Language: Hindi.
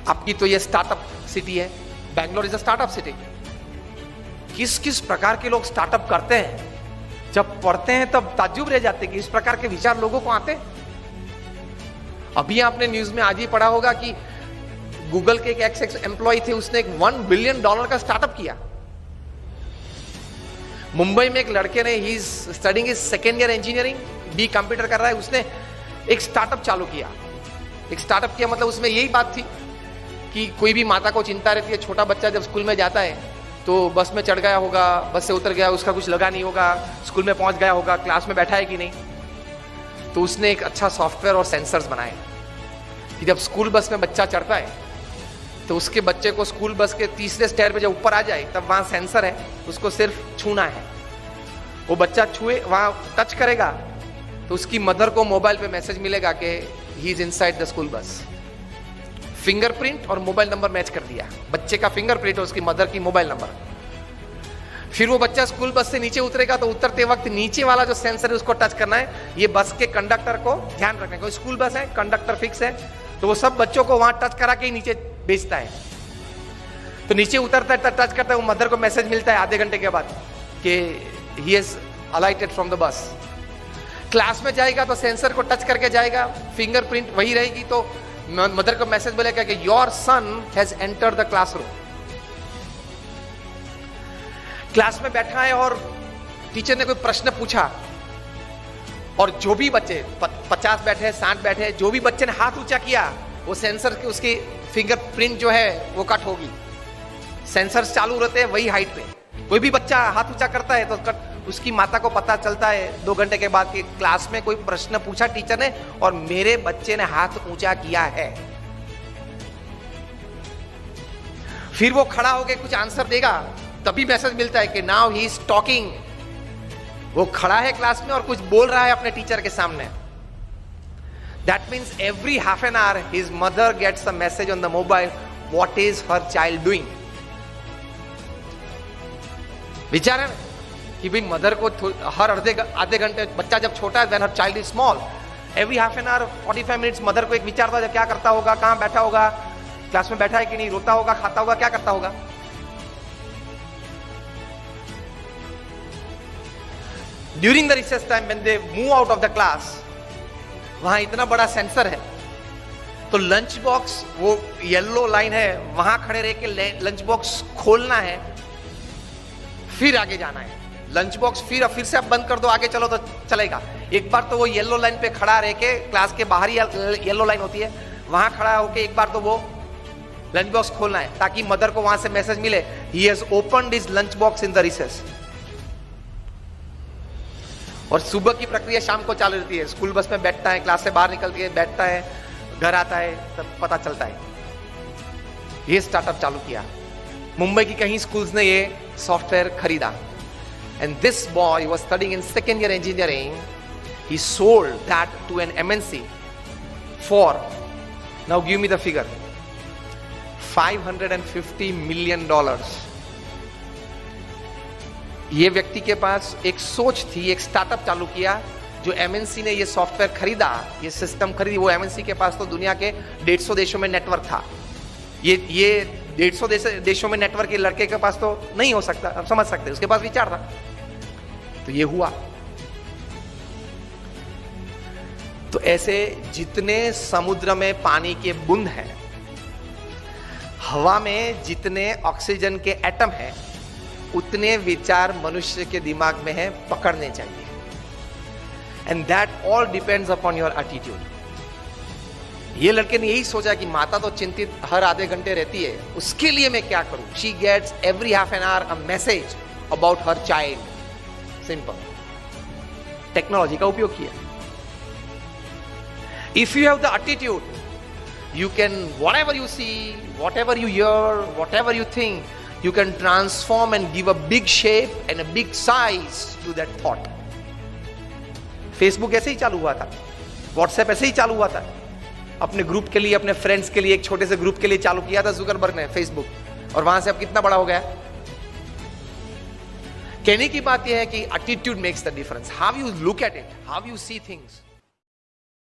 आपकी तो ये स्टार्टअप सिटी है, Bangalore is a startup city. किस किस प्रकार के लोग स्टार्टअप करते हैं, जब पढ़ते हैं तब ताज्जुब रह जाते कि इस प्रकार के विचार लोगों को आते। अभी आपने न्यूज में आज ही पढ़ा होगा कि गूगल के एक एक्स एम्प्लॉय थे, उसने एक $1 बिलियन का स्टार्टअप किया। मुंबई में एक लड़के ने, he is studying his second year engineering, B computer कर रहा है, उसने एक स्टार्टअप चालू किया। एक स्टार्टअप किया मतलब उसमें यही बात थी कि कोई भी माता को चिंता रहती है, छोटा बच्चा जब स्कूल में जाता है तो बस में चढ़ गया होगा, बस से उतर गया, उसका कुछ लगा नहीं होगा, स्कूल में पहुंच गया होगा, क्लास में बैठा है कि नहीं। तो उसने एक अच्छा सॉफ्टवेयर और सेंसर्स बनाए कि जब स्कूल बस में बच्चा चढ़ता है तो उसके बच्चे को स्कूल बस के तीसरे स्टेयर पे जब ऊपर आ जाए तब वहां सेंसर है, उसको सिर्फ छूना है। वो बच्चा छुए, वहां टच करेगा तो उसकी मदर को मोबाइल पे मैसेज मिलेगा कि he is inside the school bus. Fingerprint और मोबाइल नंबर मैच कर दिया, बच्चे का फिंगरप्रिंट और उसकी मदर की मोबाइल नंबर। फिर वो बच्चा स्कूल बस से नीचे उतरेगा तो उतरते वक्त नीचे वाला जो सेंसर है उसको टच करना है। ये बस के कंडक्टर को ध्यान रखना है, स्कूल बस है, कंडक्टर फिक्स है, तो वो सब बच्चों को वहां टच करा के ही नीचे भेजता है। तो नीचे उतरता है, टच करता है, वो मदर को मैसेज मिलता है आधे घंटे के बाद कि he has अलाइटेड from the bus. Class में जाएगा तो सेंसर को टच करके जाएगा, फिंगरप्रिंट वही रहेगी, तो मदर को मैसेज मिलेगा कि your son has entered the classroom. Class में बैठा है और टीचर ने कोई प्रश्न पूछा और जो भी बच्चे 50 बैठे, 60 बैठे, जो भी बच्चे ने हाथ ऊंचा किया वो सेंसर की, उसकी फिंगरप्रिंट जो है वो कट होगी। सेंसर्स चालू रहते हैं वही हाइट पे। कोई भी बच्चा हाथ ऊंचा करता है तो उसकी माता को पता चलता है 2 घंटे के बाद कि क्लास में कोई प्रश्न पूछा टीचर ने और मेरे बच्चे ने हाथ ऊंचा किया है। फिर वो खड़ा होकर कुछ आंसर देगा, तभी मैसेज मिलता है कि नाउ ही इज टॉकिंग। वो खड़ा है क्लास में और कुछ बोल रहा है अपने टीचर के सामने। That means every half an hour his mother gets a message on the mobile, what is her child doing. विचार है कि भाई मदर को हर आधे घंटे, बच्चा जब छोटा है, when her child is small, every half an our 45 minutes mother को एक विचार था, क्या करता होगा, कहां बैठा होगा, क्लास में बैठा है कि नहीं, रोता होगा, खाता होगा, क्या करता होगा। During the recess time when they move out of the class, वहां इतना बड़ा सेंसर है तो लंच बॉक्स, वो येलो लाइन है, वहां खड़े रह के लंच बॉक्स खोलना है, फिर आगे जाना है। लंच बॉक्स फिर से आप बंद कर दो, आगे चलो तो चलेगा। एक बार तो वो येलो लाइन पे खड़ा रह के, क्लास के बाहर ही येलो लाइन होती है, वहां खड़ा होके एक बार तो वो लंच बॉक्स खोलना है ताकि मदर को वहां से मैसेज मिले, he has opened his lunch box in the recess. और सुबह की प्रक्रिया शाम को चालू रहती है, स्कूल बस में बैठता है, क्लास से बाहर निकल के बैठता है, घर आता है, तब पता चलता है। ये स्टार्टअप चालू किया। मुंबई की कहीं स्कूल्स ने ये सॉफ्टवेयर खरीदा and this boy was studying in second year engineering. He sold that to an MNC for, now give me the figure, $550 million. ये व्यक्ति के पास एक सोच थी, एक स्टार्टअप चालू किया, जो MNC ने ये सॉफ्टवेयर खरीदा, ये सिस्टम खरीदी। वो MNC के पास तो दुनिया के 150 देशों में नेटवर्क था। ये 150 देशों में नेटवर्क के लड़के के पास तो नहीं हो सकता, आप समझ सकते, उसके पास विचार था, तो ये हुआ। तो ऐसे जितने समुद्र में पानी के बूंद हैं, हवा में जितने ऑक्सीजन के एटम हैं, उतने विचार मनुष्य के दिमाग में हैं, पकड़ने चाहिए। And that all depends upon your attitude. ये लड़के ने यही सोचा कि माता तो चिंतित हर आधे घंटे रहती है, उसके लिए मैं क्या करूं। She gets every half an hour a message about her child. Simple technology का उपयोग किया। If you have the attitude, you can, whatever you see, whatever you hear, whatever you think, you can transform and give a big shape and a big size to that thought. Facebook ऐसे ही चालू हुआ था, व्हाट्सएप ऐसे ही चालू हुआ था, अपने ग्रुप के लिए, अपने फ्रेंड्स के लिए, एक छोटे से ग्रुप के लिए चालू किया था जुकरबर्ग ने फेसबुक, और वहां से अब कितना बड़ा हो गया। कहने की बात यह है कि attitude makes the difference, how you look at it, how you see things.